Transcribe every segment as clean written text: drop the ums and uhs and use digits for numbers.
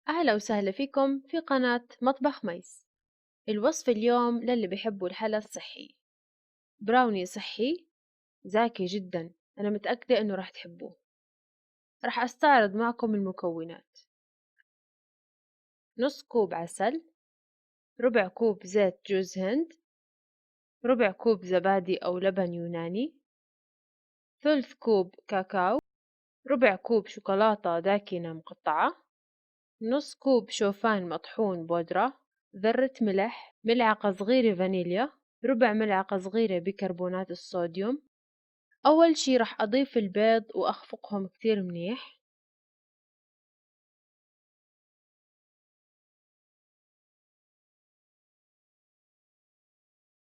أهلا وسهلا فيكم في قناة مطبخ ميس. الوصفة اليوم للي بيحبوا الحلا الصحي، براوني صحي زاكي جدا. أنا متأكدة إنه راح تحبوه. راح أستعرض معكم المكونات: نص كوب عسل، ربع كوب زيت جوز هند، ربع كوب زبادي أو لبن يوناني، ثلث كوب كاكاو، ربع كوب شوكولاتة داكنة مقطعة، نص كوب شوفان مطحون بودرة، ذرة ملح، ملعقة صغيرة فانيليا، ربع ملعقة صغيرة بيكربونات الصوديوم. أول شي رح أضيف البيض وأخفقهم كتير منيح.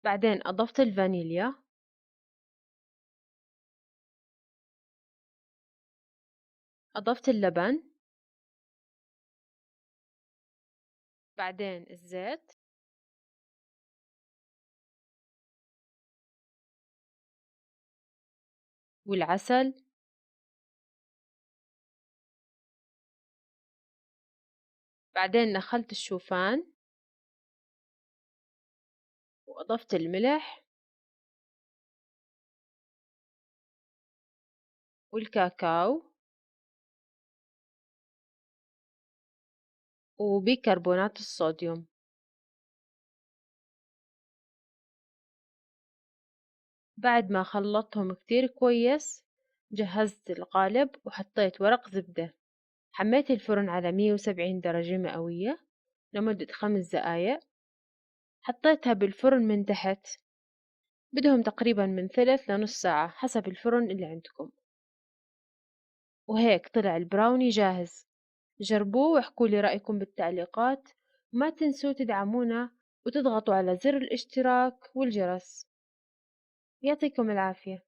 بعدين أضفت الفانيليا، أضفت اللبن، بعدين الزيت، والعسل، بعدين نخلت الشوفان، وأضفت الملح والكاكاو وبيكربونات الصوديوم. بعد ما خلطتهم كتير كويس جهزت القالب وحطيت ورق زبدة. حميت الفرن على 170 درجة مئوية لمدة 5 دقايق. حطيتها بالفرن من تحت، بدهم تقريبا من ثلث لنص ساعة حسب الفرن اللي عندكم. وهيك طلع البراوني جاهز. جربوه واحكولي رأيكم بالتعليقات، وما تنسوا تدعمونا وتضغطوا على زر الاشتراك والجرس. يعطيكم العافية.